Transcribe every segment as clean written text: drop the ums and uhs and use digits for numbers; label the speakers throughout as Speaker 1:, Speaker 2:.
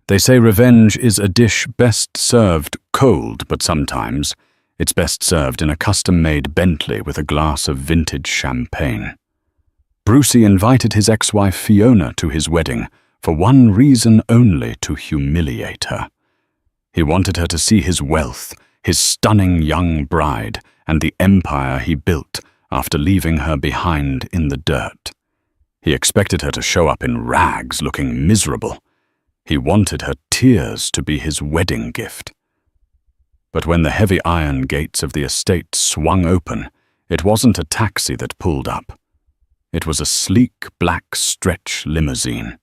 Speaker 1: They say revenge is a dish best served cold, but sometimes it's best served in a custom-made Bentley with a glass of vintage champagne. Brucey invited his ex-wife Fiona to his wedding for one reason only: to humiliate her. He wanted her to see his wealth, his stunning young bride, and the empire he built after leaving her behind in the dirt. He expected her to show up in rags, looking miserable. He wanted her tears to be his wedding gift. But when the heavy iron gates of the estate swung open, it wasn't a taxi that pulled up. It was a sleek black stretch limousine.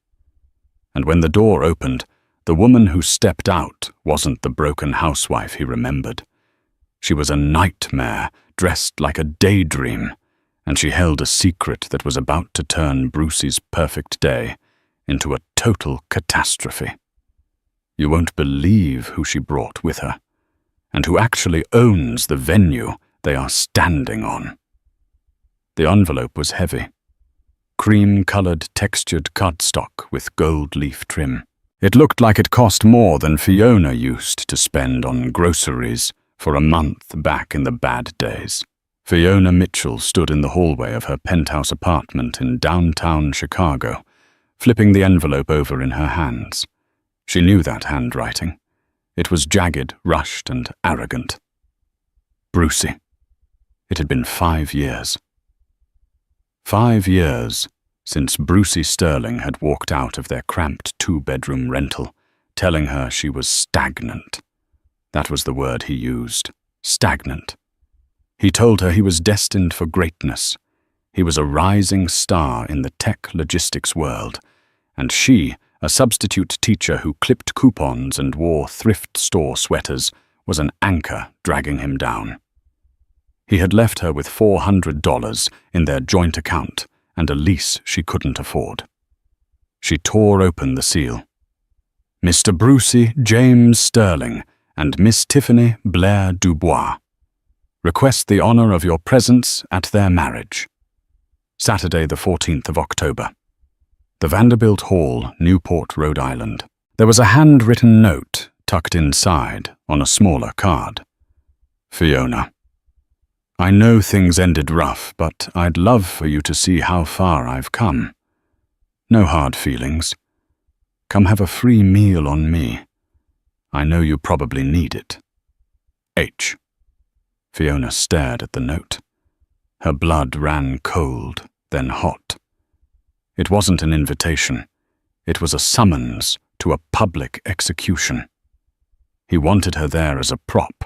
Speaker 1: And when the door opened, the woman who stepped out wasn't the broken housewife he remembered. She was a nightmare, dressed like a daydream, and she held a secret that was about to turn Brucey's perfect day into a total catastrophe. You won't believe who she brought with her, and who actually owns the venue they are standing on. The envelope was heavy. Cream-colored textured cardstock with gold leaf trim. It looked like it cost more than Fiona used to spend on groceries for a month back in the bad days. Fiona Mitchell stood in the hallway of her penthouse apartment in downtown Chicago, flipping the envelope over in her hands. She knew that handwriting. It was jagged, rushed, and arrogant. Brucey. It had been 5 years. 5 years since Brucey Sterling had walked out of their cramped 2-bedroom rental, telling her she was stagnant. That was the word he used, stagnant. He told her he was destined for greatness. He was a rising star in the tech logistics world, and she, a substitute teacher who clipped coupons and wore thrift store sweaters, was an anchor dragging him down. He had left her with $400 in their joint account and a lease she couldn't afford. She tore open the seal. Mr. Brucey James Sterling and Miss Tiffany Blair Dubois. Request the honor of your presence at their marriage. Saturday, the 14th of October. The Vanderbilt Hall, Newport, Rhode Island. There was a handwritten note tucked inside on a smaller card. Fiona. I know things ended rough, but I'd love for you to see how far I've come. No hard feelings. Come have a free meal on me. I know you probably need it. H. Fiona stared at the note. Her blood ran cold, then hot. It wasn't an invitation. It was a summons to a public execution. He wanted her there as a prop.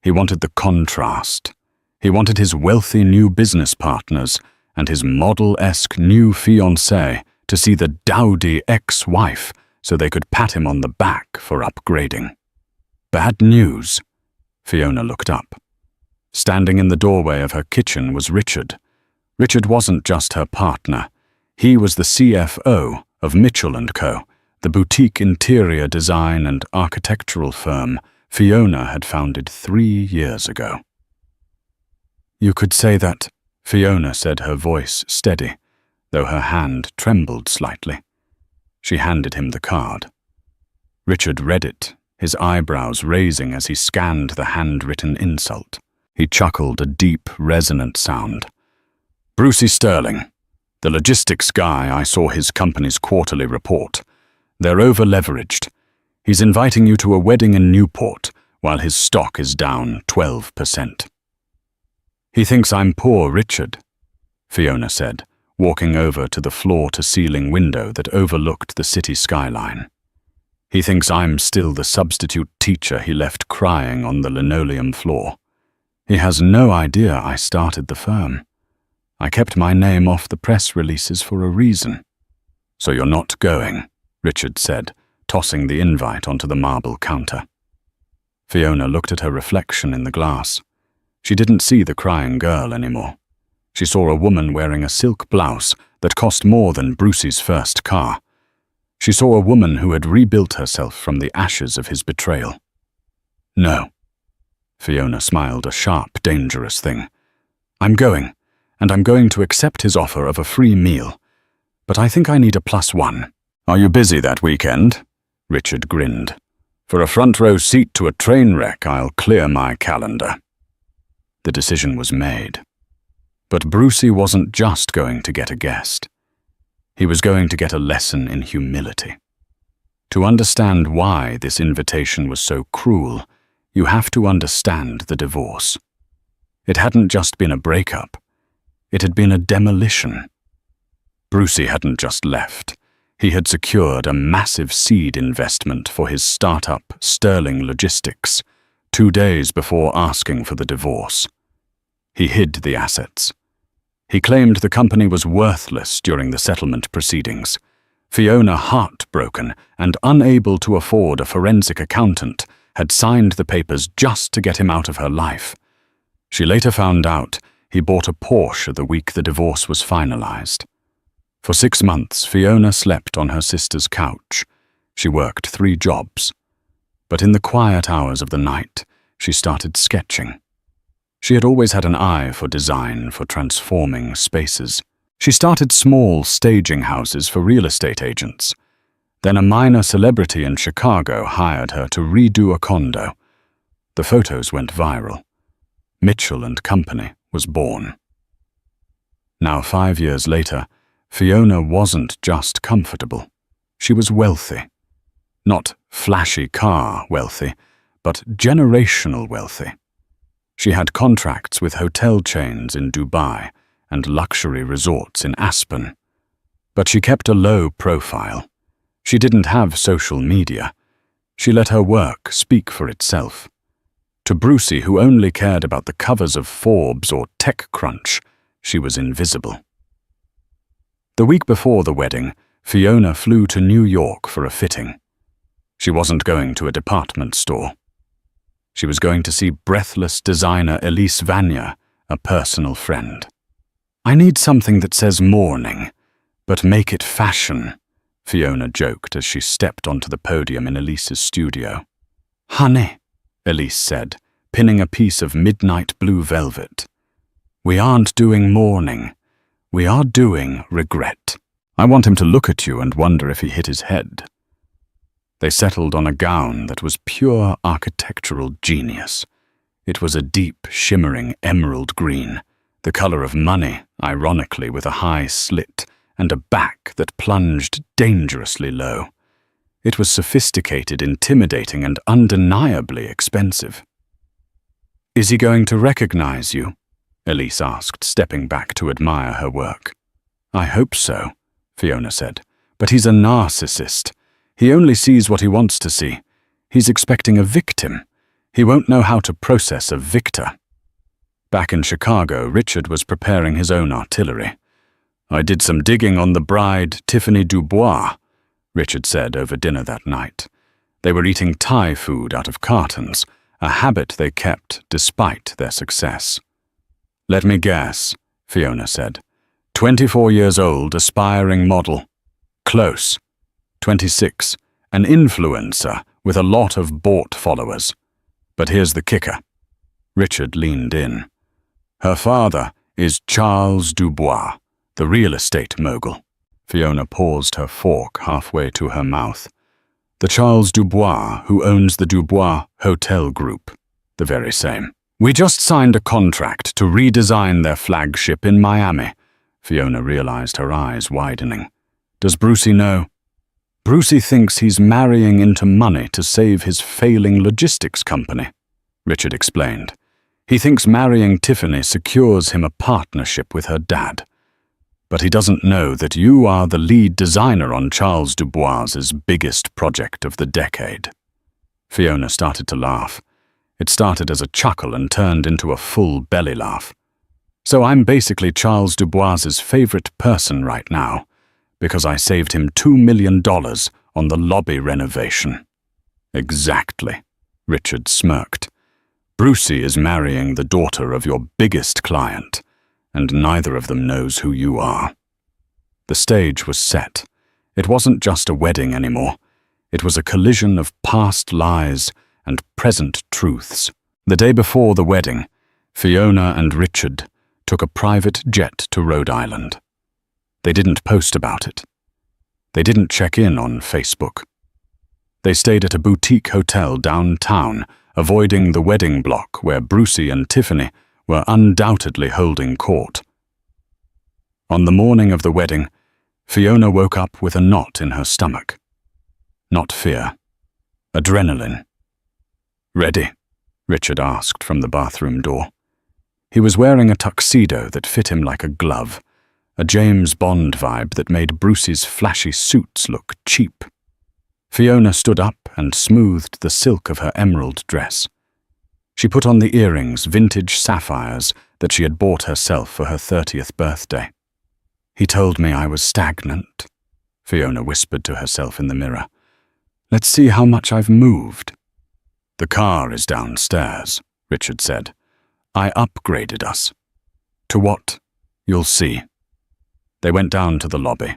Speaker 1: He wanted the contrast. He wanted his wealthy new business partners and his model-esque new fiancée to see the dowdy ex-wife so they could pat him on the back for upgrading. Bad news. Fiona looked up. Standing in the doorway of her kitchen was Richard. Richard wasn't just her partner. He was the CFO of Mitchell & Co., the boutique interior design and architectural firm Fiona had founded 3 years ago. You could say that, Fiona said, her voice steady, though her hand trembled slightly. She handed him the card. Richard read it, his eyebrows raising as he scanned the handwritten insult. He chuckled a deep, resonant sound. Brucey Sterling, the logistics guy. I saw his company's quarterly report. They're over-leveraged. He's inviting you to a wedding in Newport while his stock is down 12%. He thinks I'm poor Richard, Fiona said, walking over to the floor-to-ceiling window that overlooked the city skyline. He thinks I'm still the substitute teacher he left crying on the linoleum floor. He has no idea I started the firm. I kept my name off the press releases for a reason. So you're not going, Richard said, tossing the invite onto the marble counter. Fiona looked at her reflection in the glass. She didn't see the crying girl anymore. She saw a woman wearing a silk blouse that cost more than Brucey's first car. She saw a woman who had rebuilt herself from the ashes of his betrayal. No. Fiona smiled, a sharp, dangerous thing. I'm going, and I'm going to accept his offer of a free meal. But I think I need a +1. Are you busy that weekend? Richard grinned. "For a front row seat to a train wreck, I'll clear my calendar." The decision was made. But Brucey wasn't just going to get a guest. He was going to get a lesson in humility. To understand why this invitation was so cruel, you have to understand the divorce. It hadn't just been a breakup. It had been a demolition. Brucey hadn't just left. He had secured a massive seed investment for his startup, Sterling Logistics, 2 days before asking for the divorce. He hid the assets. He claimed the company was worthless during the settlement proceedings. Fiona, heartbroken and unable to afford a forensic accountant, had signed the papers just to get him out of her life. She later found out he bought a Porsche the week the divorce was finalized. For 6 months, Fiona slept on her sister's couch. She worked 3 jobs. But in the quiet hours of the night, she started sketching. She had always had an eye for design, for transforming spaces. She started small staging houses for real estate agents. Then a minor celebrity in Chicago hired her to redo a condo. The photos went viral. Mitchell and Company was born. Now 5 years later, Fiona wasn't just comfortable. She was wealthy. Not flashy car wealthy, but generational wealthy. She had contracts with hotel chains in Dubai and luxury resorts in Aspen. But she kept a low profile. She didn't have social media. She let her work speak for itself. To Brucey, who only cared about the covers of Forbes or TechCrunch, she was invisible. The week before the wedding, Fiona flew to New York for a fitting. She wasn't going to a department store. She was going to see breathless designer Elise Vanya, a personal friend. "I need something that says mourning, but make it fashion," Fiona joked as she stepped onto the podium in Elise's studio. "Honey," Elise said, pinning a piece of midnight blue velvet, "we aren't doing mourning. We are doing regret. I want him to look at you and wonder if he hit his head." They settled on a gown that was pure architectural genius. It was a deep, shimmering emerald green, the color of money, ironically with a high slit and a back that plunged dangerously low. It was sophisticated, intimidating, and undeniably expensive. "Is he going to recognize you?" Elise asked, stepping back to admire her work. "I hope so," Fiona said, "but he's a narcissist. He only sees what he wants to see. He's expecting a victim. He won't know how to process a victor." Back in Chicago, Richard was preparing his own artillery. "I did some digging on the bride, Tiffany Dubois," Richard said over dinner that night. They were eating Thai food out of cartons, a habit they kept despite their success. "Let me guess," Fiona said. 24 years old, aspiring model. Close. 26, an influencer with a lot of bought followers. But here's the kicker." Richard leaned in. "Her father is Charles Dubois, the real estate mogul." Fiona paused her fork halfway to her mouth. "The Charles Dubois who owns the Dubois Hotel Group. The very same. We just signed a contract to redesign their flagship in Miami." Fiona realized, her eyes widening. "Does Brucey know?" "Brucey thinks he's marrying into money to save his failing logistics company," Richard explained. "He thinks marrying Tiffany secures him a partnership with her dad. But he doesn't know that you are the lead designer on Charles Dubois's biggest project of the decade." Fiona started to laugh. It started as a chuckle and turned into a full belly laugh. "So I'm basically Charles Dubois's favorite person right now, because I saved him $2 million on the lobby renovation." "Exactly," Richard smirked. "Brucey is marrying the daughter of your biggest client, and neither of them knows who you are." The stage was set. It wasn't just a wedding anymore. It was a collision of past lies and present truths. The day before the wedding, Fiona and Richard took a private jet to Rhode Island. They didn't post about it. They didn't check in on Facebook. They stayed at a boutique hotel downtown, avoiding the wedding block where Brucey and Tiffany were undoubtedly holding court. On the morning of the wedding, Fiona woke up with a knot in her stomach. Not fear. Adrenaline. "Ready?" Richard asked from the bathroom door. He was wearing a tuxedo that fit him like a glove, a James Bond vibe that made Brucey's flashy suits look cheap. Fiona stood up and smoothed the silk of her emerald dress. She put on the earrings, vintage sapphires, that she had bought herself for her 30th birthday. "He told me I was stagnant," Fiona whispered to herself in the mirror. "Let's see how much I've moved." "The car is downstairs," Richard said. "I upgraded us." "To what?" "You'll see." They went down to the lobby.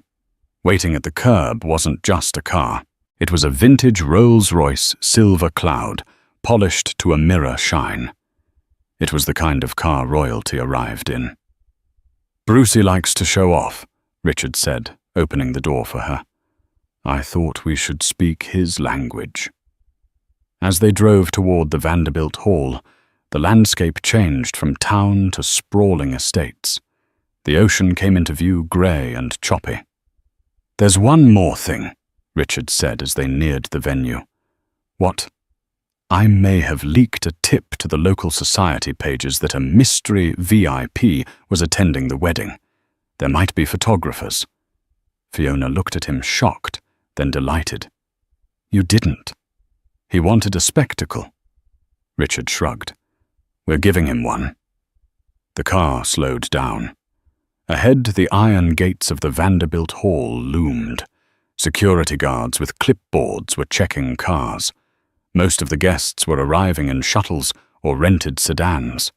Speaker 1: Waiting at the curb wasn't just a car. It was a vintage Rolls-Royce Silver Cloud, polished to a mirror shine. It was the kind of car royalty arrived in. "Brucey likes to show off," Richard said, opening the door for her. "I thought we should speak his language." As they drove toward the Vanderbilt Hall, the landscape changed from town to sprawling estates. The ocean came into view grey and choppy. "There's one more thing," Richard said as they neared the venue. "What?" "I may have leaked a tip to the local society pages that a mystery VIP was attending the wedding. There might be photographers." Fiona looked at him shocked, then delighted. "You didn't." "He wanted a spectacle." Richard shrugged. "We're giving him one." The car slowed down. Ahead, the iron gates of the Vanderbilt Hall loomed. Security guards with clipboards were checking cars. Most of the guests were arriving in shuttles or rented sedans.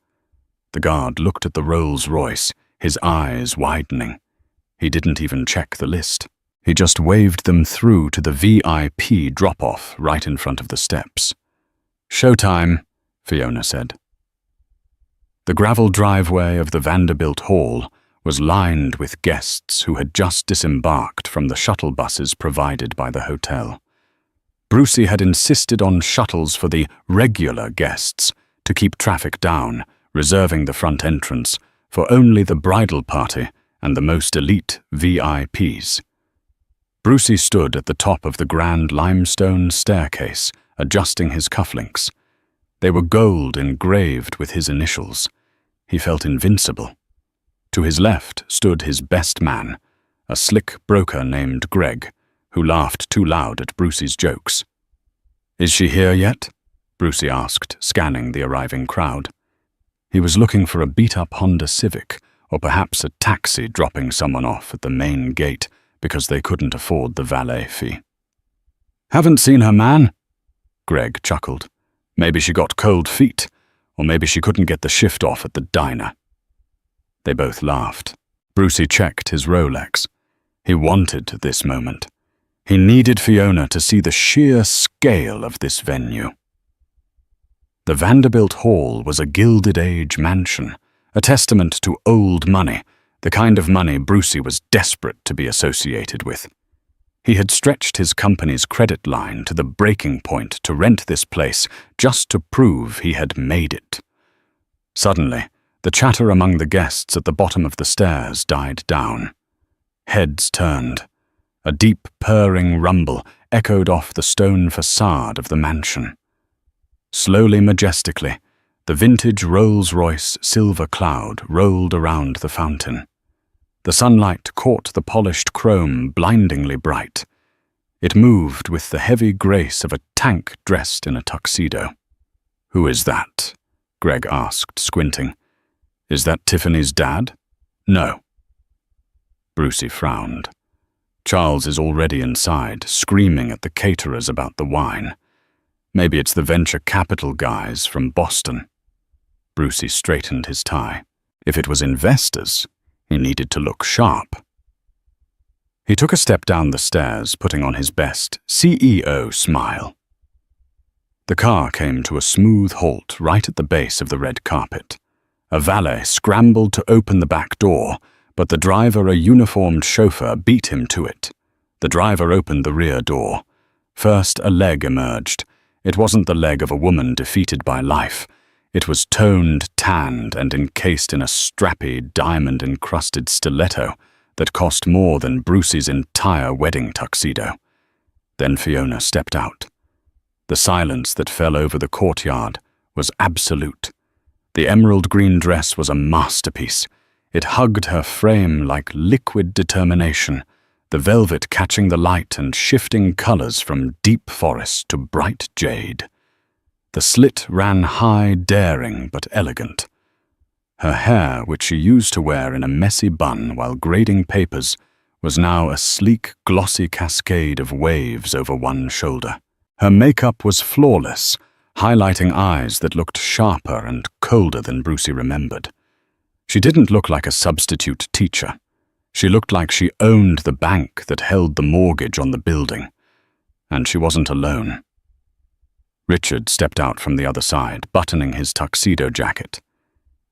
Speaker 1: The guard looked at the Rolls-Royce, his eyes widening. He didn't even check the list. He just waved them through to the VIP drop-off right in front of the steps. "Showtime," Fiona said. The gravel driveway of the Vanderbilt Hall was lined with guests who had just disembarked from the shuttle buses provided by the hotel. Brucey had insisted on shuttles for the regular guests to keep traffic down, reserving the front entrance for only the bridal party and the most elite VIPs. Brucey stood at the top of the grand limestone staircase, adjusting his cufflinks. They were gold engraved with his initials. He felt invincible. To his left stood his best man, a slick broker named Greg, who laughed too loud at Brucey's jokes. "Is she here yet?" Brucey asked, scanning the arriving crowd. He was looking for a beat-up Honda Civic, or perhaps a taxi dropping someone off at the main gate because they couldn't afford the valet fee. "Haven't seen her, man," Greg chuckled. "Maybe she got cold feet, or maybe she couldn't get the shift off at the diner." They both laughed. Brucey checked his Rolex. He wanted this moment. He needed Fiona to see the sheer scale of this venue. The Vanderbilt Hall was a Gilded Age mansion, a testament to old money, the kind of money Brucey was desperate to be associated with. He had stretched his company's credit line to the breaking point to rent this place just to prove he had made it. Suddenly, the chatter among the guests at the bottom of the stairs died down. Heads turned. A deep purring rumble echoed off the stone facade of the mansion. Slowly, majestically, the vintage Rolls-Royce Silver Cloud rolled around the fountain. The sunlight caught the polished chrome blindingly bright. It moved with the heavy grace of a tank dressed in a tuxedo. "Who is that?" Greg asked, squinting. "Is that Tiffany's dad?" "No." Brucey frowned. "Charles is already inside, screaming at the caterers about the wine. Maybe it's the venture capital guys from Boston." Brucey straightened his tie. If it was investors, he needed to look sharp. He took a step down the stairs, putting on his best CEO smile. The car came to a smooth halt right at the base of the red carpet. A valet scrambled to open the back door, but the driver, a uniformed chauffeur, beat him to it. The driver opened the rear door. First, a leg emerged. It wasn't the leg of a woman defeated by life. It was toned, tanned, and encased in a strappy, diamond-encrusted stiletto that cost more than Brucey's entire wedding tuxedo. Then Fiona stepped out. The silence that fell over the courtyard was absolute. The emerald green dress was a masterpiece. It hugged her frame like liquid determination, the velvet catching the light and shifting colors from deep forest to bright jade. The slit ran high, daring but elegant. Her hair, which she used to wear in a messy bun while grading papers, was now a sleek, glossy cascade of waves over one shoulder. Her makeup was flawless, highlighting eyes that looked sharper and colder than Brucey remembered. She didn't look like a substitute teacher. She looked like she owned the bank that held the mortgage on the building. And she wasn't alone. Richard stepped out from the other side, buttoning his tuxedo jacket.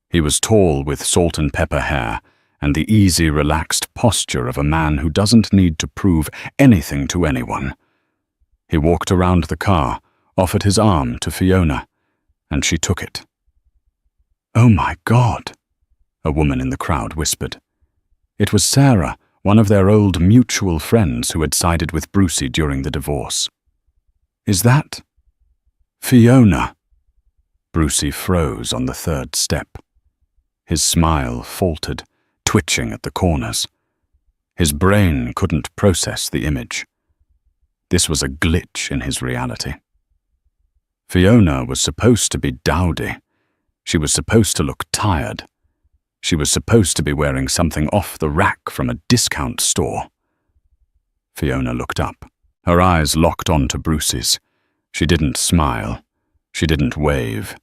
Speaker 1: He was tall with salt and pepper hair and the easy, relaxed posture of a man who doesn't need to prove anything to anyone. He walked around the car, offered his arm to Fiona, and she took it. "Oh my God," a woman in the crowd whispered. It was Sarah, one of their old mutual friends who had sided with Brucey during the divorce. "Is that Fiona?" Brucey froze on the third step. His smile faltered, twitching at the corners. His brain couldn't process the image. This was a glitch in his reality. Fiona was supposed to be dowdy. She was supposed to look tired. She was supposed to be wearing something off the rack from a discount store. Fiona looked up. Her eyes locked onto Brucey's. She didn't smile. She didn't wave.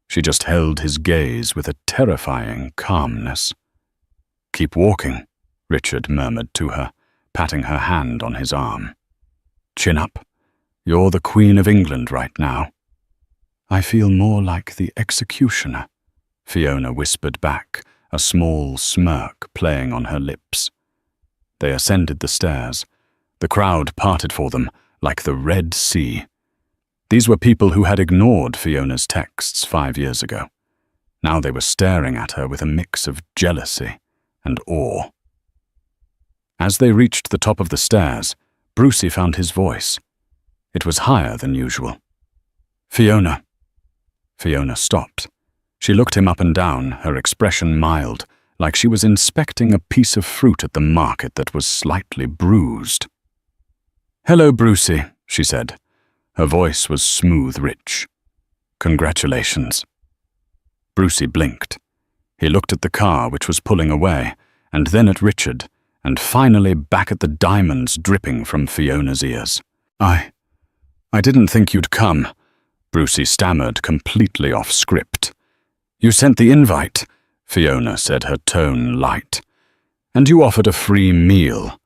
Speaker 1: She just held his gaze with a terrifying calmness. "Keep walking," Richard murmured to her, patting her hand on his arm. "Chin up. You're the Queen of England right now." "I feel more like the executioner," Fiona whispered back, a small smirk playing on her lips. They ascended the stairs. The crowd parted for them like the Red Sea. These were people who had ignored Fiona's texts 5 years ago. Now they were staring at her with a mix of jealousy and awe. As they reached the top of the stairs, Brucey found his voice. It was higher than usual. "Fiona." Fiona stopped. She looked him up and down, her expression mild, like she was inspecting a piece of fruit at the market that was slightly bruised. "Hello, Brucey," she said. Her voice was smooth, rich. "Congratulations." Brucey blinked. He looked at the car, which was pulling away, and then at Richard, and finally back at the diamonds dripping from Fiona's ears. I didn't think you'd come," Brucey stammered, completely off script. "You sent the invite," Fiona said, her tone light. "And you offered a free meal.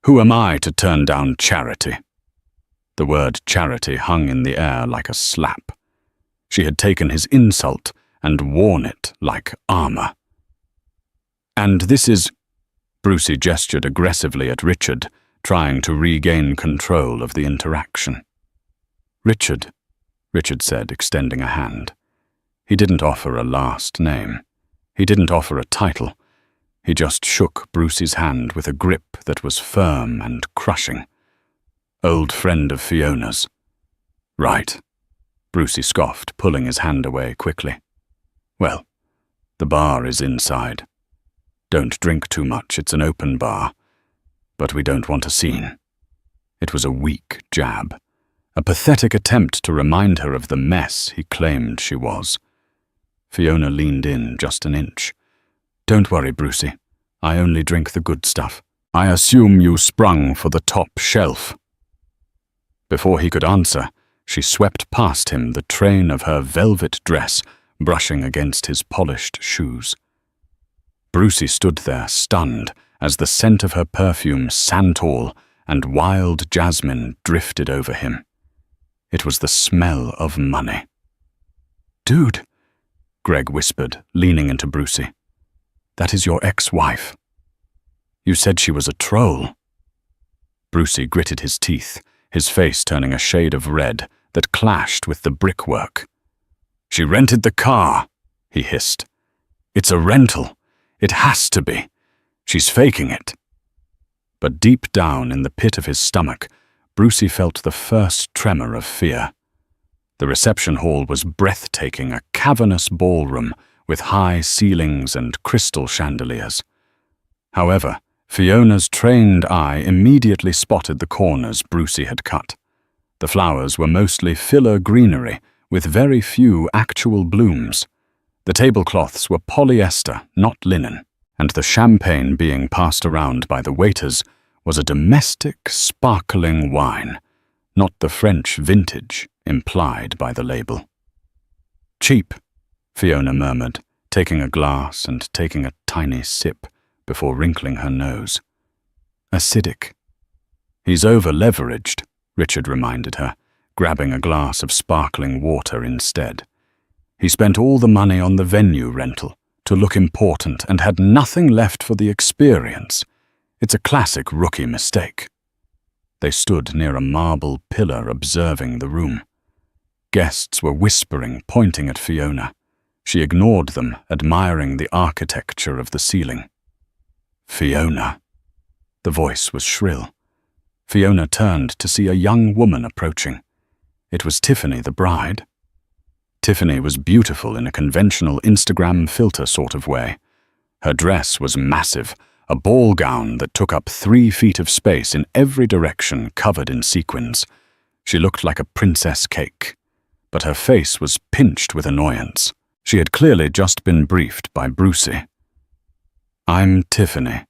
Speaker 1: Who am I to turn down charity?" The word charity hung in the air like a slap. She had taken his insult and worn it like armor. "And this is—" Brucey gestured aggressively at Richard, trying to regain control of the interaction. "Richard," Richard said, extending a hand. He didn't offer a last name. He didn't offer a title. He just shook Brucey's hand with a grip that was firm and crushing. "Old friend of Fiona's." "Right," Brucey scoffed, pulling his hand away quickly. "Well, the bar is inside. Don't drink too much, it's an open bar. But we don't want a scene." It was a weak jab, a pathetic attempt to remind her of the mess he claimed she was. Fiona leaned in just an inch. "Don't worry, Brucey. I only drink the good stuff. I assume you sprung for the top shelf." Before he could answer, she swept past him, the train of her velvet dress brushing against his polished shoes. Brucey stood there, stunned, as the scent of her perfume, santal and wild jasmine, drifted over him. It was the smell of money. "Dude," Greg whispered, leaning into Brucey. "That is your ex-wife. You said she was a troll." Brucey gritted his teeth, his face turning a shade of red that clashed with the brickwork. "She rented the car," he hissed. "It's a rental. It has to be. She's faking it." But deep down in the pit of his stomach, Brucey felt the first tremor of fear. The reception hall was breathtaking, a cavernous ballroom with high ceilings and crystal chandeliers. However, Fiona's trained eye immediately spotted the corners Brucey had cut. The flowers were mostly filler greenery, with very few actual blooms. The tablecloths were polyester, not linen, and the champagne being passed around by the waiters was a domestic, sparkling wine, not the French vintage implied by the label. "Cheap," Fiona murmured, taking a glass and taking a tiny sip before wrinkling her nose. "Acidic." "He's over-leveraged," Richard reminded her, grabbing a glass of sparkling water instead. "He spent all the money on the venue rental to look important and had nothing left for the experience. It's a classic rookie mistake." They stood near a marble pillar observing the room. Guests were whispering, pointing at Fiona. She ignored them, admiring the architecture of the ceiling. "Fiona." The voice was shrill. Fiona turned to see a young woman approaching. It was Tiffany, the bride. Tiffany was beautiful in a conventional Instagram filter sort of way. Her dress was massive, a ball gown that took up 3 feet of space in every direction, covered in sequins. She looked like a princess cake, but her face was pinched with annoyance. She had clearly just been briefed by Brucey. "I'm Tiffany,"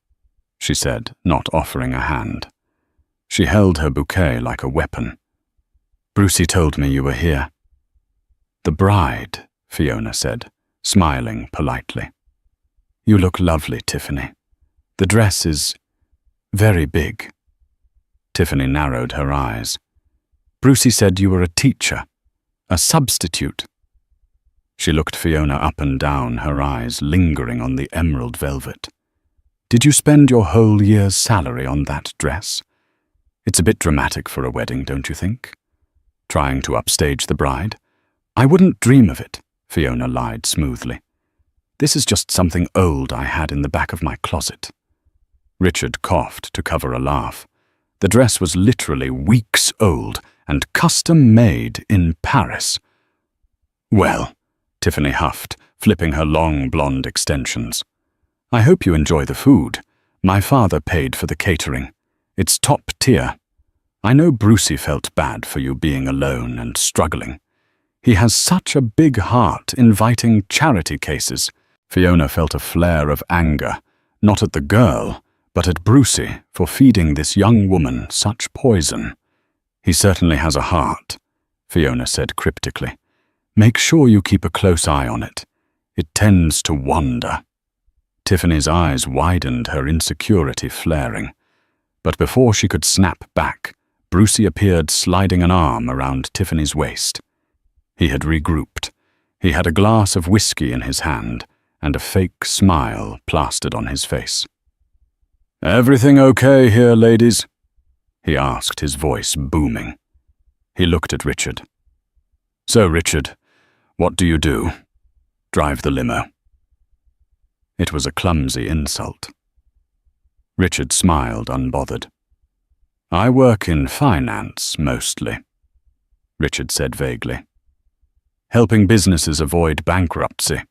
Speaker 1: she said, not offering a hand. She held her bouquet like a weapon. "Brucey told me you were here." "The bride," Fiona said, smiling politely. "You look lovely, Tiffany. The dress is very big." Tiffany narrowed her eyes. "Brucey said you were a teacher, a substitute." She looked Fiona up and down, her eyes lingering on the emerald velvet. "Did you spend your whole year's salary on that dress? It's a bit dramatic for a wedding, don't you think? Trying to upstage the bride?" "I wouldn't dream of it," Fiona lied smoothly. "This is just something old I had in the back of my closet." Richard coughed to cover a laugh. The dress was literally weeks old and custom-made in Paris. "Well," Tiffany huffed, flipping her long blonde extensions. "I hope you enjoy the food. My father paid for the catering. It's top tier. I know Brucey felt bad for you being alone and struggling. He has such a big heart inviting charity cases." Fiona felt a flare of anger, not at the girl, but at Brucey for feeding this young woman such poison. "He certainly has a heart," Fiona said cryptically. "Make sure you keep a close eye on it. It tends to wander." Tiffany's eyes widened, her insecurity flaring. But before she could snap back, Brucey appeared, sliding an arm around Tiffany's waist. He had regrouped. He had a glass of whiskey in his hand and a fake smile plastered on his face. "Everything okay here, ladies?" he asked, his voice booming. He looked at Richard. "So, Richard, what do you do? Drive the limo?" It was a clumsy insult. Richard smiled, unbothered. "I work in finance, mostly," Richard said vaguely. "Helping businesses avoid bankruptcy,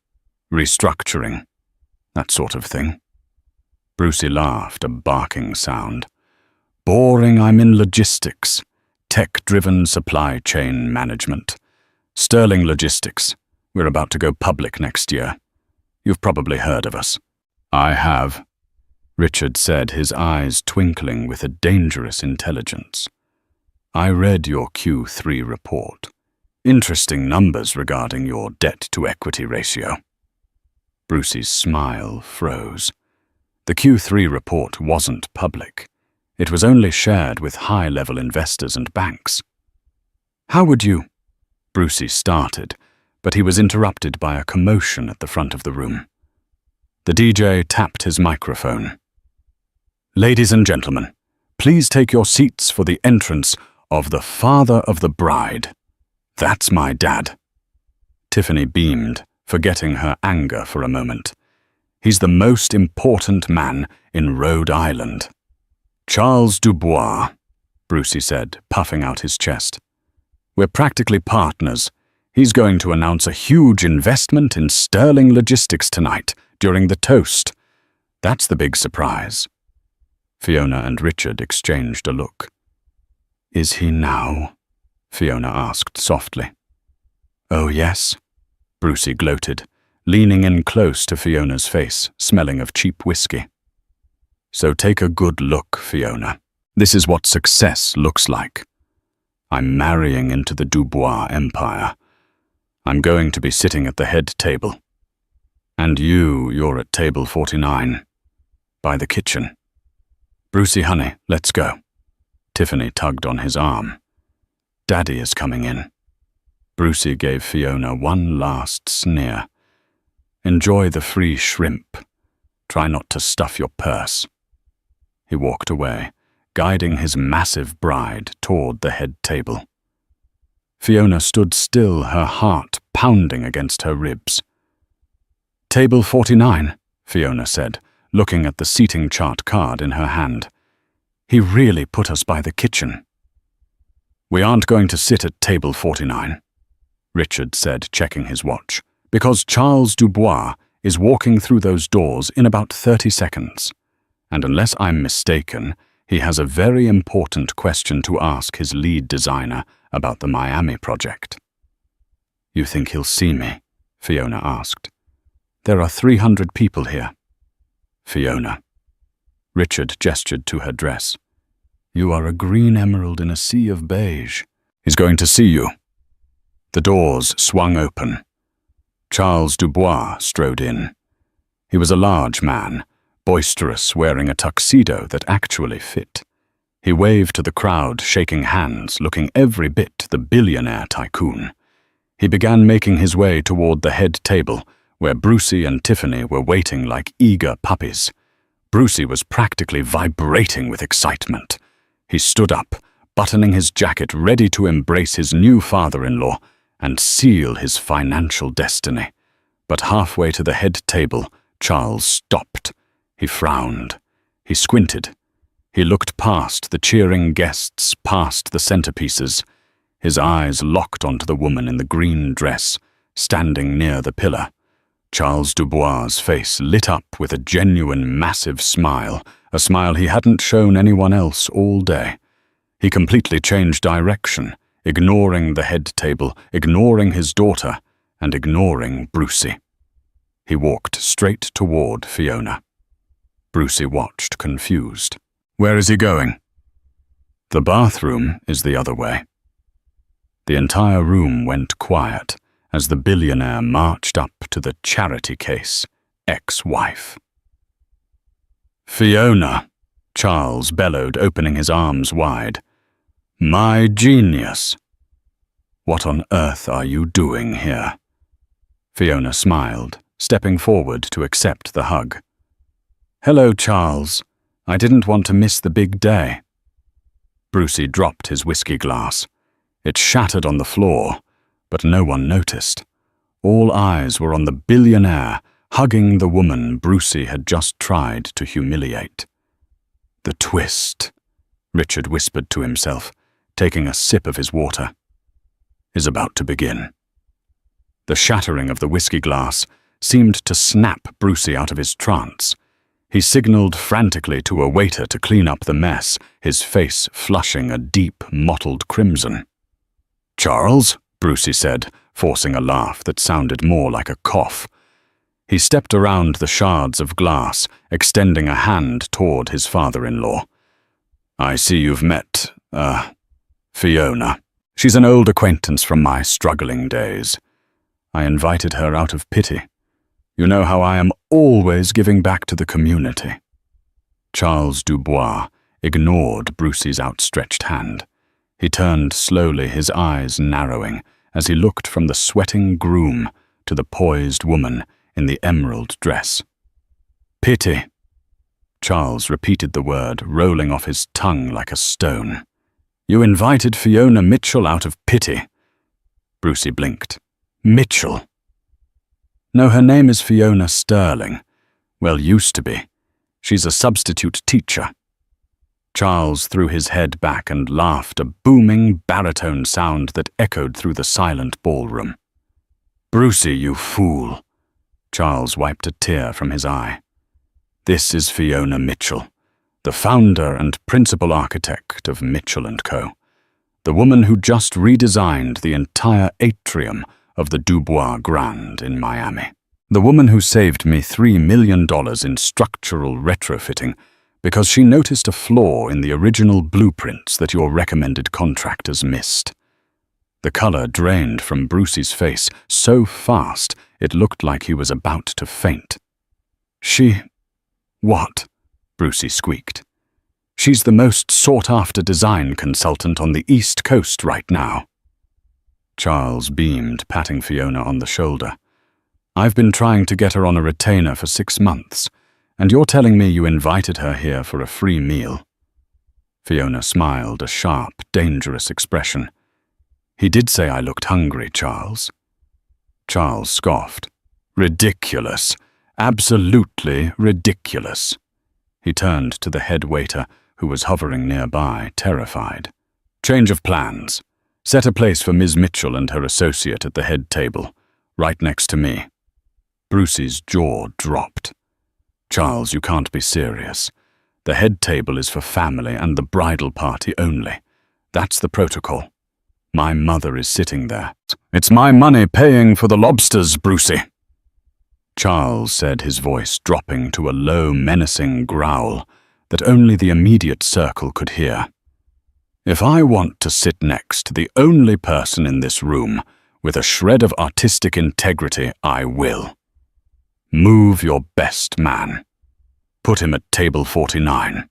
Speaker 1: restructuring, that sort of thing." Brucey laughed, a barking sound. "Boring, I'm in logistics, tech-driven supply chain management. Sterling Logistics. We're about to go public next year. You've probably heard of us." "I have," Richard said, his eyes twinkling with a dangerous intelligence. "I read your Q3 report. Interesting numbers regarding your debt-to-equity ratio." Brucey's smile froze. The Q3 report wasn't public. It was only shared with high-level investors and banks. "How would you—" Brucey started, but he was interrupted by a commotion at the front of the room. The DJ tapped his microphone. "Ladies and gentlemen, please take your seats for the entrance Of the father of the bride. That's my dad. Tiffany beamed, forgetting her anger for a moment. He's the most important man in Rhode Island. Charles Dubois, Brucey said, puffing out his chest. We're practically partners. He's going to announce a huge investment in Sterling Logistics tonight, during the toast. That's the big surprise. Fiona and Richard exchanged a look. Is he now? Fiona asked softly. Oh, yes, Brucey gloated, leaning in close to Fiona's face, smelling of cheap whiskey. So take a good look, Fiona. This is what success looks like. I'm marrying into the Dubois empire. I'm going to be sitting at the head table. And you're at table 49, by the kitchen. Brucey, honey, let's go. Tiffany tugged on his arm. Daddy is coming in. Brucey gave Fiona one last sneer. Enjoy the free shrimp. Try not to stuff your purse. He walked away, guiding his massive bride toward the head table. Fiona stood still, her heart pounding against her ribs. Table 49, Fiona said, looking at the seating chart card in her hand. He really put us by the kitchen. We aren't going to sit at table 49, Richard said, checking his watch, because Charles Dubois is walking through those doors in about 30 seconds. And unless I'm mistaken, he has a very important question to ask his lead designer about the Miami project. You think he'll see me? Fiona asked. There are 300 people here. Fiona. Richard gestured to her dress. You are a green emerald in a sea of beige. He's going to see you. The doors swung open. Charles Dubois strode in. He was a large man, boisterous, wearing a tuxedo that actually fit. He waved to the crowd, shaking hands, looking every bit the billionaire tycoon. He began making his way toward the head table, where Brucey and Tiffany were waiting like eager puppies. Brucey was practically vibrating with excitement. He stood up, buttoning his jacket, ready to embrace his new father-in-law and seal his financial destiny. But halfway to the head table, Charles stopped. He frowned. He squinted. He looked past the cheering guests, past the centerpieces. His eyes locked onto the woman in the green dress, standing near the pillar. Charles Dubois' face lit up with a genuine, massive smile, a smile he hadn't shown anyone else all day. He completely changed direction, ignoring the head table, ignoring his daughter, and ignoring Brucey. He walked straight toward Fiona. Brucey watched, confused. Where is he going? The bathroom is the other way. The entire room went quiet as the billionaire marched up to the charity case, ex-wife. Fiona, Charles bellowed, opening his arms wide. My genius. What on earth are you doing here? Fiona smiled, stepping forward to accept the hug. Hello, Charles. I didn't want to miss the big day. Brucey dropped his whiskey glass. It shattered on the floor, but no one noticed. All eyes were on the billionaire hugging the woman Brucey had just tried to humiliate. The twist, Richard whispered to himself, taking a sip of his water, is about to begin. The shattering of the whiskey glass seemed to snap Brucey out of his trance. He signaled frantically to a waiter to clean up the mess, his face flushing a deep, mottled crimson. Charles, Brucey said, forcing a laugh that sounded more like a cough. He stepped around the shards of glass, extending a hand toward his father-in-law. I see you've met, Fiona. She's an old acquaintance from my struggling days. I invited her out of pity. You know how I am always giving back to the community. Charles Dubois ignored Brucey's outstretched hand. He turned slowly, his eyes narrowing, as he looked from the sweating groom to the poised woman in the emerald dress. Pity. Charles repeated the word, rolling off his tongue like a stone. You invited Fiona Mitchell out of pity. Brucey blinked. Mitchell? No, her name is Fiona Sterling. Well, used to be. She's a substitute teacher. Charles threw his head back and laughed, a booming baritone sound that echoed through the silent ballroom. Brucey, you fool. Charles wiped a tear from his eye. This is Fiona Mitchell, the founder and principal architect of Mitchell & Co., the woman who just redesigned the entire atrium of the Dubois Grand in Miami. The woman who saved me $3 million in structural retrofitting because she noticed a flaw in the original blueprints that your recommended contractors missed. The color drained from Brucey's face so fast it looked like he was about to faint. She... What? Brucey squeaked. She's the most sought-after design consultant on the East Coast right now. Charles beamed, patting Fiona on the shoulder. I've been trying to get her on a retainer for 6 months, and you're telling me you invited her here for a free meal. Fiona smiled, a sharp, dangerous expression. He did say I looked hungry, Charles. Charles scoffed. Ridiculous. Absolutely ridiculous. He turned to the head waiter, who was hovering nearby, terrified. Change of plans. Set a place for Ms. Mitchell and her associate at the head table, right next to me. Brucey's jaw dropped. Charles, you can't be serious. The head table is for family and the bridal party only. That's the protocol. My mother is sitting there. It's my money paying for the lobsters, Brucey. Charles said, his voice dropping to a low, menacing growl that only the immediate circle could hear. If I want to sit next to the only person in this room with a shred of artistic integrity, I will. Move your best man. Put him at table 49.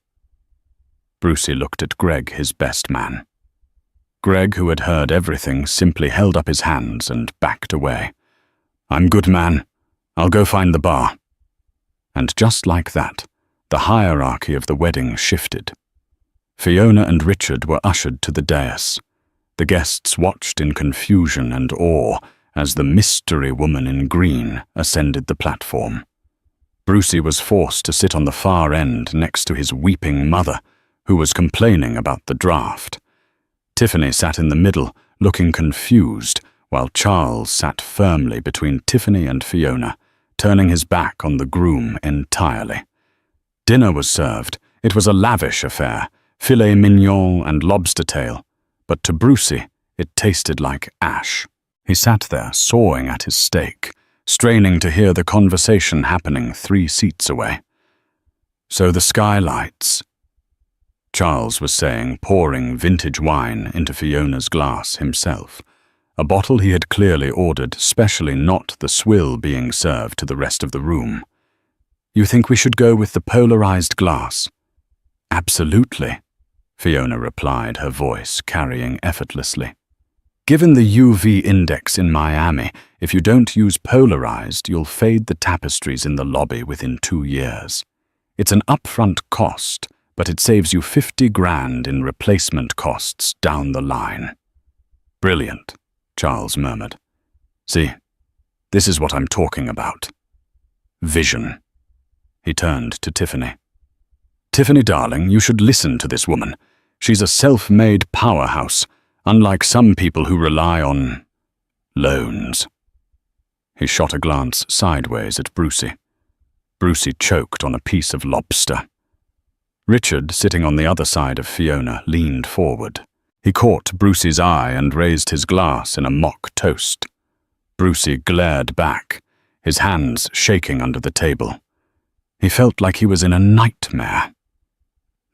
Speaker 1: Brucey looked at Greg, his best man. Greg, who had heard everything, simply held up his hands and backed away. I'm good, man. I'll go find the bar. And just like that, the hierarchy of the wedding shifted. Fiona and Richard were ushered to the dais. The guests watched in confusion and awe as the mystery woman in green ascended the platform. Brucey was forced to sit on the far end next to his weeping mother, who was complaining about the draft. Tiffany sat in the middle, looking confused, while Charles sat firmly between Tiffany and Fiona, turning his back on the groom entirely. Dinner was served. It was a lavish affair, filet mignon and lobster tail, but to Brucey it tasted like ash. He sat there, sawing at his steak, straining to hear the conversation happening 3 seats away. So the skylights, Charles was saying, pouring vintage wine into Fiona's glass himself, a bottle he had clearly ordered, specially not the swill being served to the rest of the room. You think we should go with the polarized glass? Absolutely, Fiona replied, her voice carrying effortlessly. Given the UV index in Miami, if you don't use polarized, you'll fade the tapestries in the lobby within 2 years. It's an upfront cost, but it saves you $50,000 in replacement costs down the line. Brilliant, Charles murmured. See, this is what I'm talking about. Vision. He turned to Tiffany. Tiffany, darling, you should listen to this woman. She's a self-made powerhouse, unlike some people who rely on loans. He shot a glance sideways at Brucey. Brucey choked on a piece of lobster. Richard, sitting on the other side of Fiona, leaned forward. He caught Brucey's eye and raised his glass in a mock toast. Brucey glared back, his hands shaking under the table. He felt like he was in a nightmare.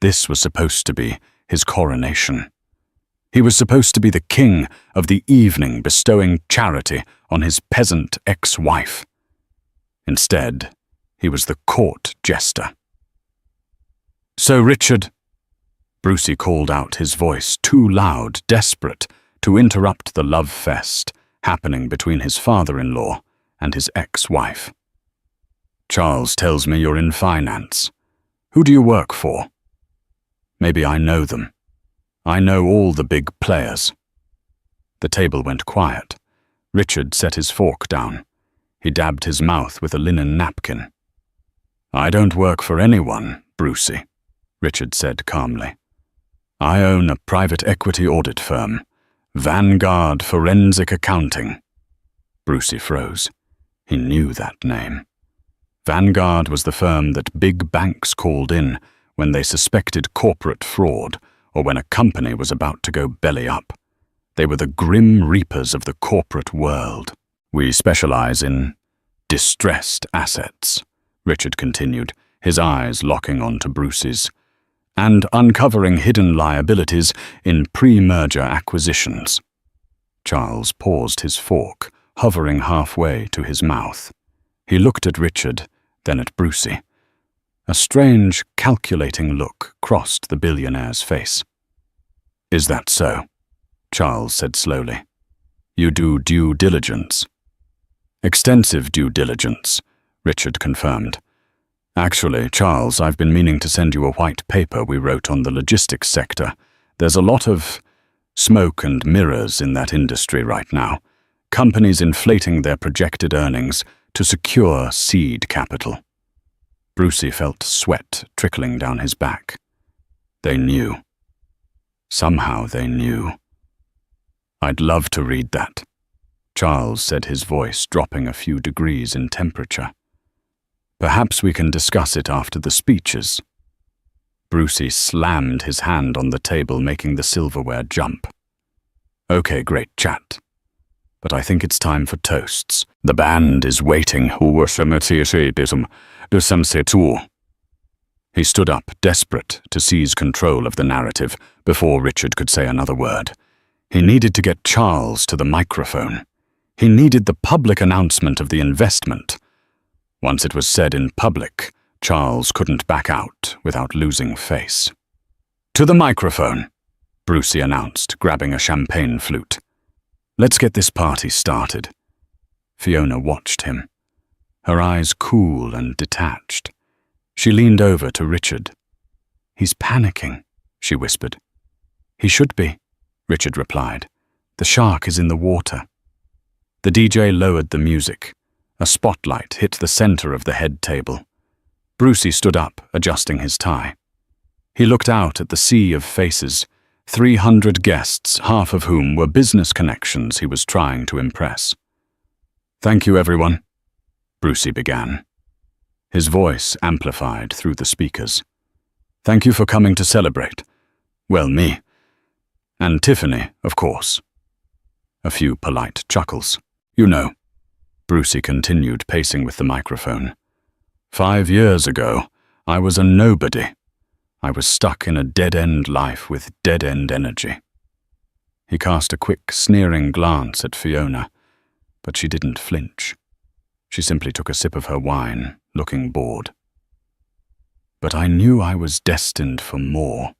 Speaker 1: This was supposed to be his coronation. He was supposed to be the king of the evening, bestowing charity on his peasant ex-wife. Instead, he was the court jester. So, Richard, Brucey called out, his voice too loud, desperate, to interrupt the love fest happening between his father-in-law and his ex-wife. Charles tells me you're in finance. Who do you work for? Maybe I know them. I know all the big players." The table went quiet. Richard set his fork down. He dabbed his mouth with a linen napkin. "I don't work for anyone, Brucey," Richard said calmly. "I own a private equity audit firm, Vanguard Forensic Accounting." Brucey froze. He knew that name. Vanguard was the firm that big banks called in when they suspected corporate fraud or when a company was about to go belly up. They were the grim reapers of the corporate world. "We specialize in distressed assets," Richard continued, his eyes locking onto Brucey's, "and uncovering hidden liabilities in pre-merger acquisitions." Charles paused his fork, hovering halfway to his mouth. He looked at Richard, then at Brucey. A strange, calculating look crossed the billionaire's face. "Is that so?" Charles said slowly. "You do due diligence?" "Extensive due diligence," Richard confirmed. "Actually, Charles, I've been meaning to send you a white paper we wrote on the logistics sector. There's a lot of smoke and mirrors in that industry right now. Companies inflating their projected earnings to secure seed capital." Brucey felt sweat trickling down his back. They knew. Somehow they knew. "I'd love to read that," Charles said, his voice dropping a few degrees in temperature. "Perhaps we can discuss it after the speeches." Brucey slammed his hand on the table, making the silverware jump. "Okay, great chat. But I think it's time for toasts. The band is waiting." He stood up, desperate to seize control of the narrative before Richard could say another word. He needed to get Charles to the microphone. He needed the public announcement of the investment. Once it was said in public, Charles couldn't back out without losing face. "To the microphone," Brucey announced, grabbing a champagne flute. "Let's get this party started." Fiona watched him, her eyes cool and detached. She leaned over to Richard. "He's panicking," she whispered. "He should be," Richard replied. "The shark is in the water." The DJ lowered the music. A spotlight hit the center of the head table. Brucey stood up, adjusting his tie. He looked out at the sea of faces, 300 guests, half of whom were business connections he was trying to impress. "Thank you, everyone," Brucey began. His voice amplified through the speakers. "Thank you for coming to celebrate. Well, me. And Tiffany, of course." A few polite chuckles. "You know," Brucey continued, pacing with the microphone. "5 years ago, I was a nobody. I was stuck in a dead-end life with dead-end energy." He cast a quick, sneering glance at Fiona, but she didn't flinch. She simply took a sip of her wine, looking bored. "But I knew I was destined for more.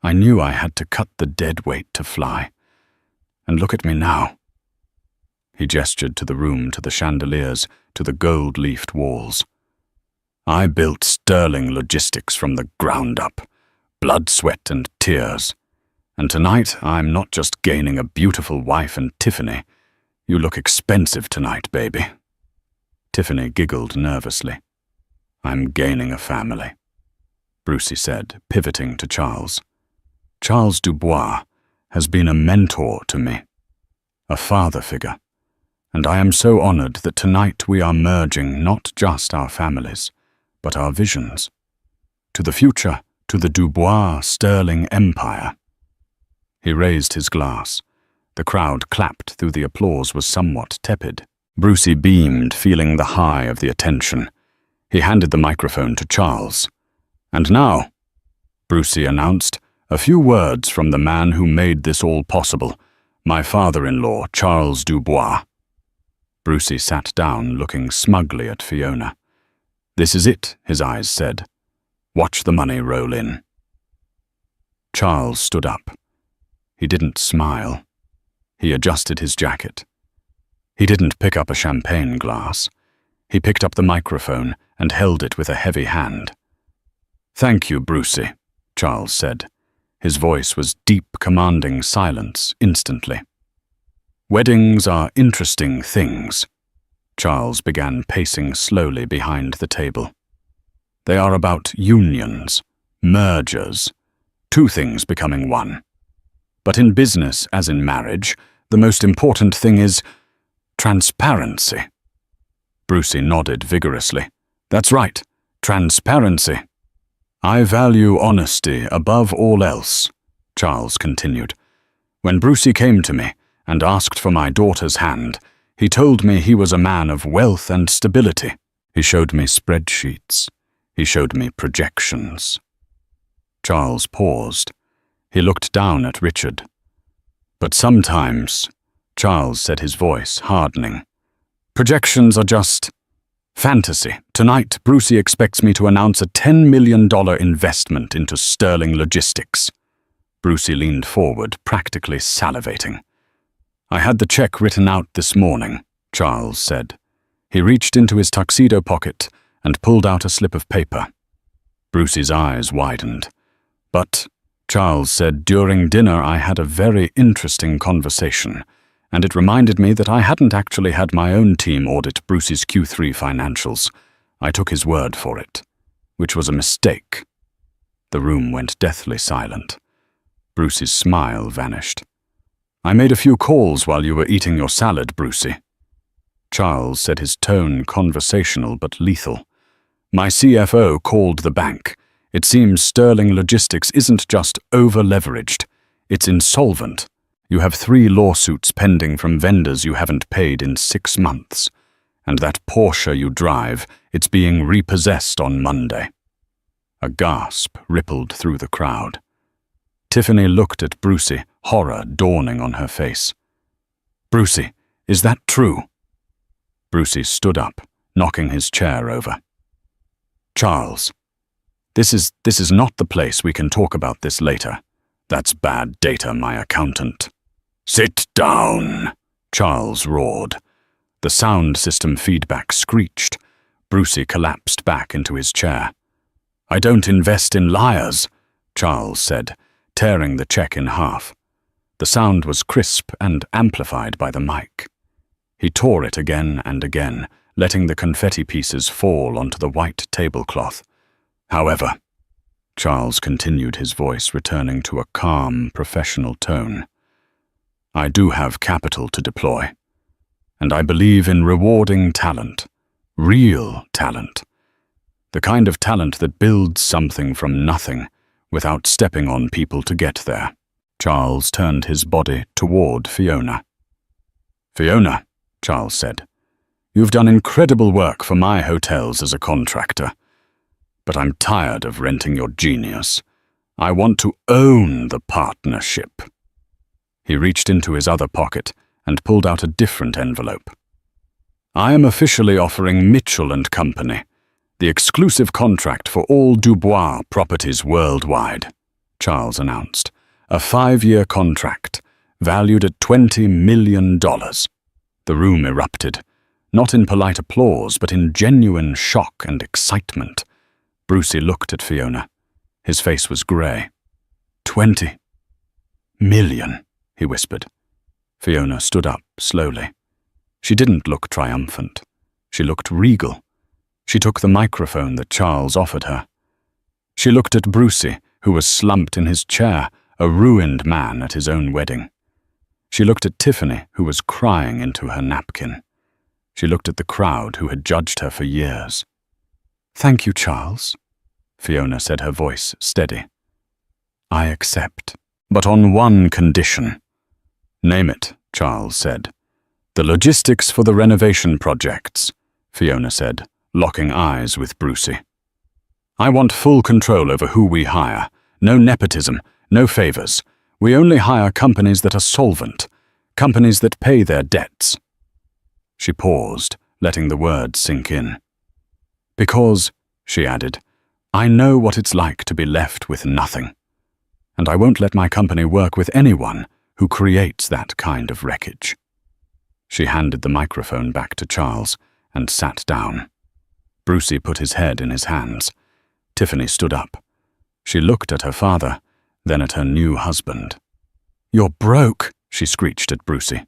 Speaker 1: I knew I had to cut the dead weight to fly. And look at me now." He gestured to the room, to the chandeliers, to the gold-leafed walls. "I built sterling logistics from the ground up, blood, sweat, and tears. And tonight I'm not just gaining a beautiful wife and Tiffany. You look expensive tonight, baby." Tiffany giggled nervously. "I'm gaining a family," Brucey said, pivoting to Charles. "Charles Dubois has been a mentor to me, a father figure, and I am so honored that tonight we are merging not just our families, but our visions. To the future, to the Dubois Sterling Empire." He raised his glass. The crowd clapped, though the applause was somewhat tepid. Brucey beamed, feeling the high of the attention. He handed the microphone to Charles. "And now," Brucey announced, "a few words from the man who made this all possible, my father-in-law, Charles Dubois." Brucey sat down, looking smugly at Fiona. "This is it," his eyes said. "Watch the money roll in." Charles stood up. He didn't smile. He adjusted his jacket. He didn't pick up a champagne glass. He picked up the microphone and held it with a heavy hand. "Thank you, Brucey," Charles said. His voice was deep, commanding silence instantly. "Weddings are interesting things." Charles began pacing slowly behind the table. "They are about unions, mergers, two things becoming one. But in business, as in marriage, the most important thing is transparency." Brucey nodded vigorously. "That's right, transparency." "I value honesty above all else," Charles continued. "When Brucey came to me and asked for my daughter's hand, he told me he was a man of wealth and stability. He showed me spreadsheets. He showed me projections." Charles paused. He looked down at Richard. "But sometimes," Charles said, his voice hardening, "projections are just fantasy. Tonight, Brucey expects me to announce a $10 million investment into Sterling Logistics." Brucey leaned forward, practically salivating. "I had the check written out this morning," Charles said. He reached into his tuxedo pocket and pulled out a slip of paper. Brucey's eyes widened. "But," Charles said, "during dinner I had a very interesting conversation, and it reminded me that I hadn't actually had my own team audit Brucey's Q3 financials. I took his word for it, which was a mistake." The room went deathly silent. Brucey's smile vanished. "I made a few calls while you were eating your salad, Brucey." Charles said, his tone conversational but lethal. "My CFO called the bank. It seems Sterling Logistics isn't just over-leveraged, it's insolvent. You have 3 lawsuits pending from vendors you haven't paid in 6 months. And that Porsche you drive, it's being repossessed on Monday." A gasp rippled through the crowd. Tiffany looked at Brucey, horror dawning on her face. "Brucey, is that true?" Brucey stood up, knocking his chair over. "Charles, this is not the place. We can talk about this later. That's bad data, my accountant." "Sit down," Charles roared. The sound system feedback screeched. Brucey collapsed back into his chair. "I don't invest in liars," Charles said, tearing the check in half. The sound was crisp and amplified by the mic. He tore it again and again, letting the confetti pieces fall onto the white tablecloth. "However," Charles continued, his voice returning to a calm, professional tone, "I do have capital to deploy, and I believe in rewarding talent, real talent, the kind of talent that builds something from nothing without stepping on people to get there." Charles turned his body toward Fiona. "Fiona," Charles said, "you've done incredible work for my hotels as a contractor, but I'm tired of renting your genius. I want to own the partnership." He reached into his other pocket and pulled out a different envelope. "I am officially offering Mitchell & Company the exclusive contract for all Dubois properties worldwide," Charles announced. "A 5-year contract, valued at $20 million. The room erupted, not in polite applause, but in genuine shock and excitement. Brucey looked at Fiona. His face was grey. $20 million, he whispered. Fiona stood up slowly. She didn't look triumphant. She looked regal. She took the microphone that Charles offered her. She looked at Brucey, who was slumped in his chair, a ruined man at his own wedding. She looked at Tiffany, who was crying into her napkin. She looked at the crowd who had judged her for years. "Thank you, Charles," Fiona said, her voice steady. "I accept, but on one condition." "Name it," Charles said. "The logistics for the renovation projects," Fiona said, locking eyes with Brucey. "I want full control over who we hire. No nepotism, no favors. We only hire companies that are solvent, companies that pay their debts." She paused, letting the words sink in. "Because," she added, "I know what it's like to be left with nothing. And I won't let my company work with anyone who creates that kind of wreckage." She handed the microphone back to Charles and sat down. Brucey put his head in his hands. Tiffany stood up. She looked at her father, then at her new husband. "You're broke," she screeched at Brucey.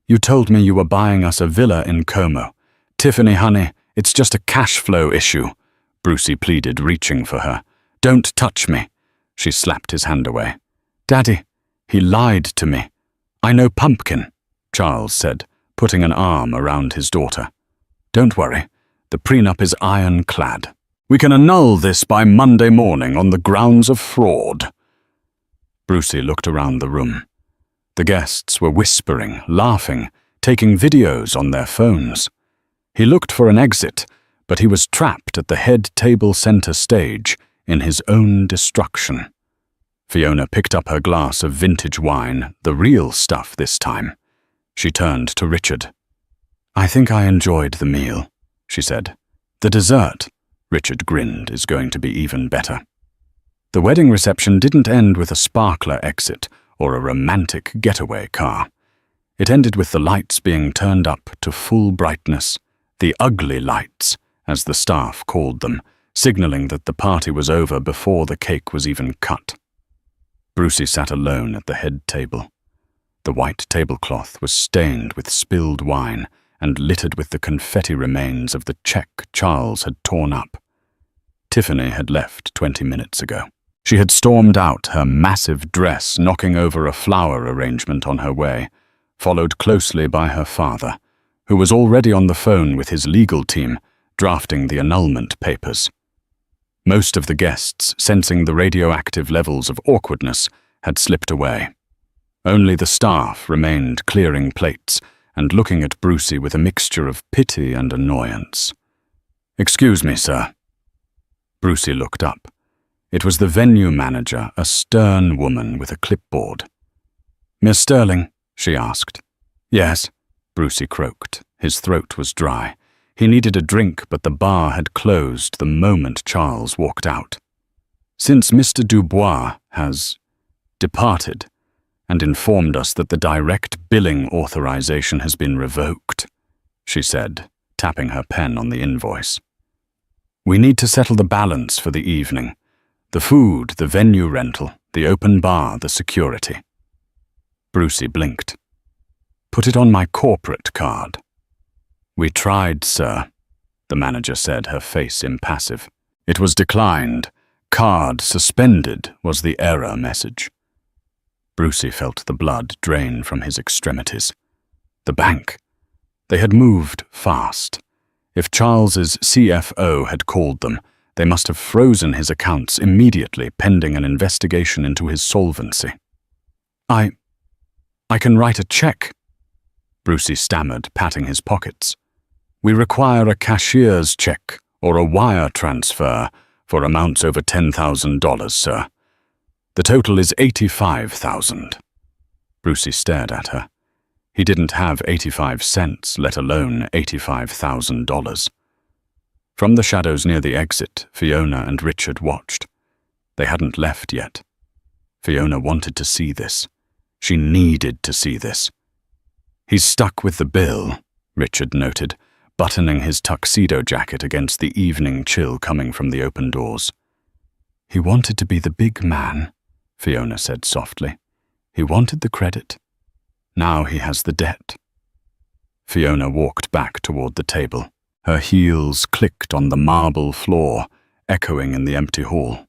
Speaker 1: "You told me you were buying us a villa in Como. Tiffany, honey, it's just a cash flow issue," Brucey pleaded, reaching for her. "Don't touch me." She slapped his hand away. "Daddy, he lied to me." "I know Pumpkin," Charles said, putting an arm around his daughter. "Don't worry, the prenup is ironclad. We can annul this by Monday morning on the grounds of fraud." Brucey looked around the room. The guests were whispering, laughing, taking videos on their phones. He looked for an exit, but he was trapped at the head table center stage in his own destruction. Fiona picked up her glass of vintage wine, the real stuff this time. She turned to Richard. "I think I enjoyed the meal," she said. "The dessert," Richard grinned, "is going to be even better." The wedding reception didn't end with a sparkler exit or a romantic getaway car. It ended with the lights being turned up to full brightness, the ugly lights, as the staff called them, signaling that the party was over before the cake was even cut. Brucey sat alone at the head table. The white tablecloth was stained with spilled wine and littered with the confetti remains of the check Charles had torn up. Tiffany had left 20 minutes ago. She had stormed out, her massive dress knocking over a flower arrangement on her way, followed closely by her father, who was already on the phone with his legal team, drafting the annulment papers. Most of the guests, sensing the radioactive levels of awkwardness, had slipped away. Only the staff remained clearing plates and looking at Brucey with a mixture of pity and annoyance. "Excuse me, sir." Brucey looked up. It was the venue manager, a stern woman with a clipboard. "Miss Sterling?" she asked. "Yes," Brucey croaked. His throat was dry. He needed a drink, but the bar had closed the moment Charles walked out. "Since Mr. Dubois has departed and informed us that the direct billing authorization has been revoked," she said, tapping her pen on the invoice. "We need to settle the balance for the evening. The food, the venue rental, the open bar, the security." Brucey blinked. "Put it on my corporate card." "We tried, sir," the manager said, her face impassive. "It was declined. Card suspended was the error message." Brucey felt the blood drain from his extremities. The bank. They had moved fast. If Charles's CFO had called them, they must have frozen his accounts immediately, pending an investigation into his solvency. I can write a check," Brucey stammered, patting his pockets. "We require a cashier's check or a wire transfer for amounts over $10,000, sir. The total is $85,000. Brucey stared at her. He didn't have 85 cents, let alone $85,000. From the shadows near the exit, Fiona and Richard watched. They hadn't left yet. Fiona wanted to see this. She needed to see this. "He's stuck with the bill," Richard noted, buttoning his tuxedo jacket against the evening chill coming from the open doors. "He wanted to be the big man," Fiona said softly. "He wanted the credit. Now he has the debt." Fiona walked back toward the table. Her heels clicked on the marble floor, echoing in the empty hall.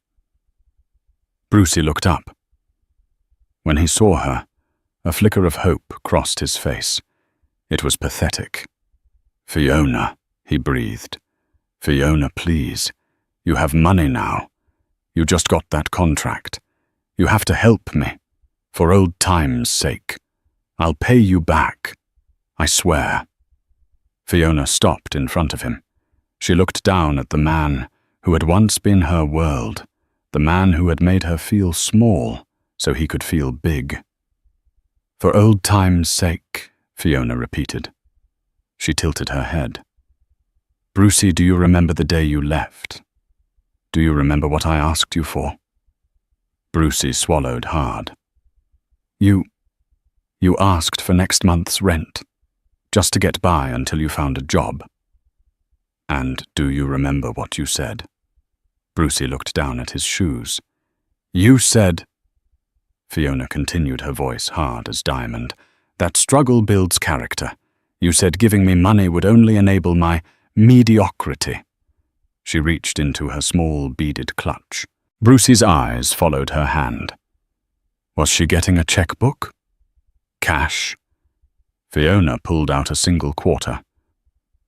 Speaker 1: Brucey looked up. When he saw her, a flicker of hope crossed his face. It was pathetic. "Fiona," he breathed. "Fiona, please. You have money now. You just got that contract. You have to help me. For old time's sake. I'll pay you back. I swear." Fiona stopped in front of him. She looked down at the man who had once been her world, the man who had made her feel small so he could feel big. "For old time's sake," Fiona repeated. She tilted her head. "Brucey, do you remember the day you left? Do you remember what I asked you for?" Brucey swallowed hard. You asked for next month's rent, just to get by until you found a job." "And do you remember what you said?" Brucey looked down at his shoes. "You said..." Fiona continued, her voice hard as diamond. That struggle builds character. You said giving me money would only enable my mediocrity. She reached into her small beaded clutch. Brucey's eyes followed her hand. Was she getting a checkbook? Cash? Fiona pulled out a single quarter.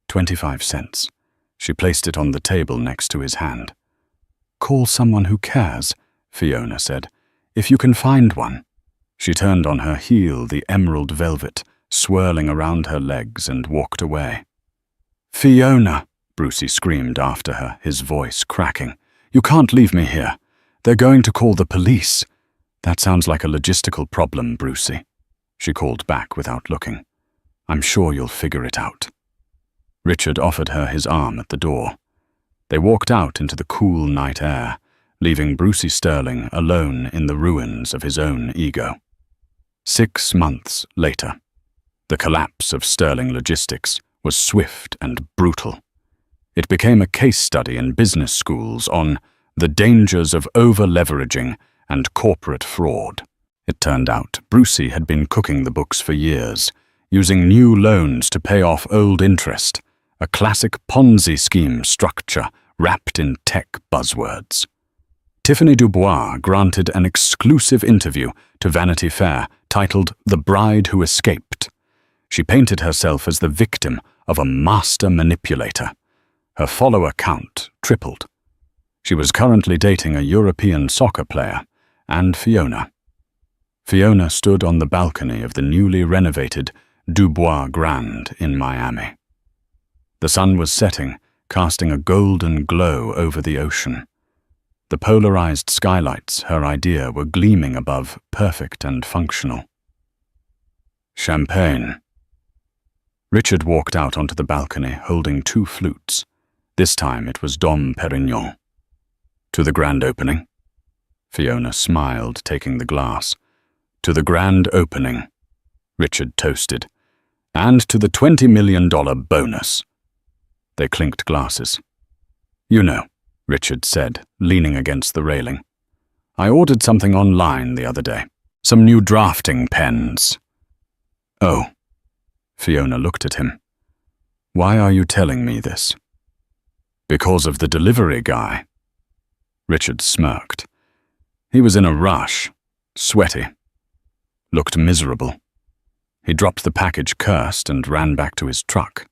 Speaker 1: 25 cents. She placed it on the table next to his hand. Call someone who cares, Fiona said. If you can find one. She turned on her heel, the emerald velvet swirling around her legs, and walked away. Fiona, Brucey screamed after her, his voice cracking. You can't leave me here. They're going to call the police. That sounds like a logistical problem, Brucey. She called back without looking. I'm sure you'll figure it out. Richard offered her his arm at the door. They walked out into the cool night air, leaving Brucey Sterling alone in the ruins of his own ego. 6 months later, the collapse of Sterling Logistics was swift and brutal. It became a case study in business schools on the dangers of over-leveraging and corporate fraud. It turned out Brucey had been cooking the books for years, using new loans to pay off old interest, a classic Ponzi scheme structure wrapped in tech buzzwords. Tiffany Dubois granted an exclusive interview to Vanity Fair titled The Bride Who Escaped. She painted herself as the victim of a master manipulator. Her follower count tripled. She was currently dating a European soccer player, and Fiona. Fiona stood on the balcony of the newly renovated Dubois Grand in Miami. The sun was setting, casting a golden glow over the ocean. The polarized skylights, her idea, were gleaming above, perfect and functional. Champagne. Richard walked out onto the balcony, holding 2 flutes. This time it was Dom Perignon. To the grand opening? Fiona smiled, taking the glass. To the grand opening, Richard toasted. And to the $20 million bonus. They clinked glasses. You know, Richard said, leaning against the railing. I ordered something online the other day. Some new drafting pens. Oh. Fiona looked at him. Why are you telling me this? Because of the delivery guy. Richard smirked. He was in a rush, sweaty, looked miserable. He dropped the package, cursed, and ran back to his truck.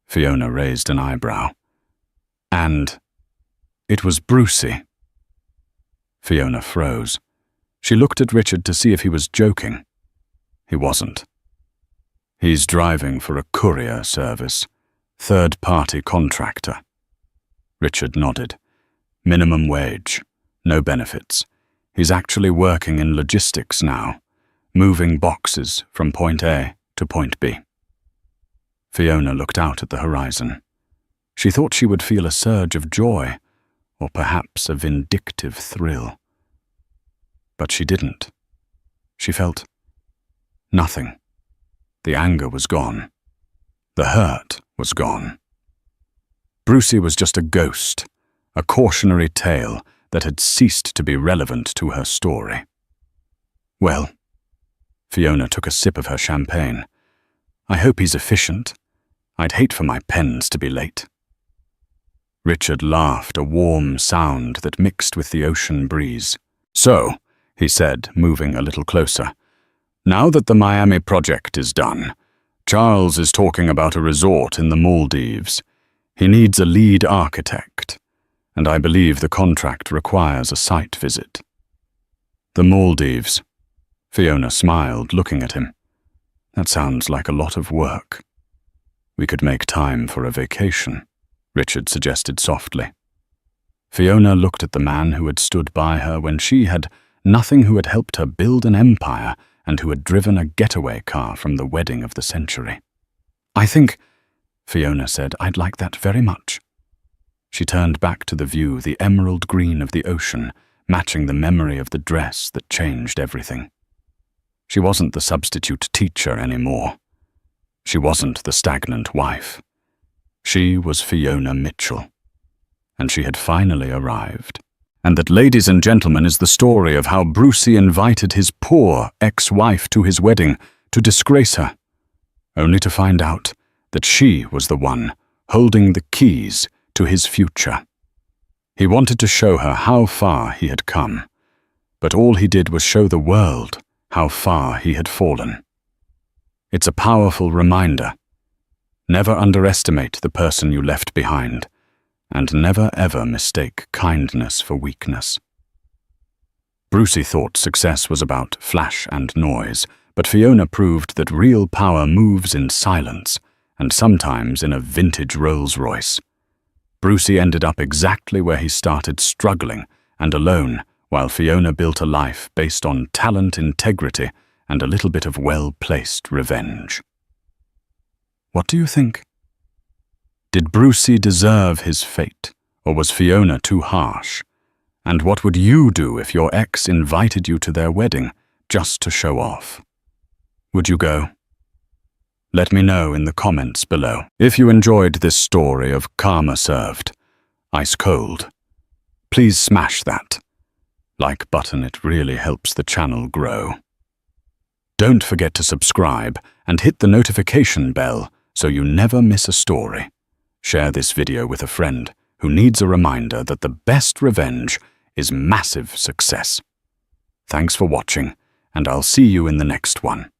Speaker 1: Fiona raised an eyebrow. And it was Brucey. Fiona froze. She looked at Richard to see if he was joking. He wasn't. He's driving for a courier service, third-party contractor. Richard nodded. Minimum wage, no benefits. He's actually working in logistics now, moving boxes from point A to point B. Fiona looked out at the horizon. She thought she would feel a surge of joy, or perhaps a vindictive thrill. But she didn't. She felt nothing. The anger was gone. The hurt was gone. Brucey was just a ghost, a cautionary tale that had ceased to be relevant to her story. Well, Fiona took a sip of her champagne. I hope he's efficient. I'd hate for my pens to be late. Richard laughed, a warm sound that mixed with the ocean breeze. So, he said, moving a little closer, now that the Miami project is done, Charles is talking about a resort in the Maldives. He needs a lead architect, and I believe the contract requires a site visit. The Maldives. Fiona smiled, looking at him. That sounds like a lot of work. We could make time for a vacation, Richard suggested softly. Fiona looked at the man who had stood by her when she had nothing, who had helped her build an empire and who had driven a getaway car from the wedding of the century. I think, Fiona said, I'd like that very much. She turned back to the view, the emerald green of the ocean, matching the memory of the dress that changed everything. She wasn't the substitute teacher anymore. She wasn't the stagnant wife. She was Fiona Mitchell, and she had finally arrived And that, ladies and gentlemen, is the story of how Brucey invited his poor ex-wife to his wedding to disgrace her, only to find out that she was the one holding the keys to his future. He wanted to show her how far he had come, but all he did was show the world how far he had fallen. It's a powerful reminder. Never underestimate the person you left behind, and never ever mistake kindness for weakness. Brucey thought success was about flash and noise, but Fiona proved that real power moves in silence, and sometimes in a vintage Rolls-Royce. Brucey ended up exactly where he started, struggling and alone, while Fiona built a life based on talent, integrity, and a little bit of well-placed revenge. What do you think? Did Brucey deserve his fate, or was Fiona too harsh? And what would you do if your ex invited you to their wedding just to show off? Would you go? Let me know in the comments below. If you enjoyed this story of karma served, ice cold, please smash that like button. It really helps the channel grow. Don't forget to subscribe and hit the notification bell so you never miss a story. Share this video with a friend who needs a reminder that the best revenge is massive success. Thanks for watching, and I'll see you in the next one.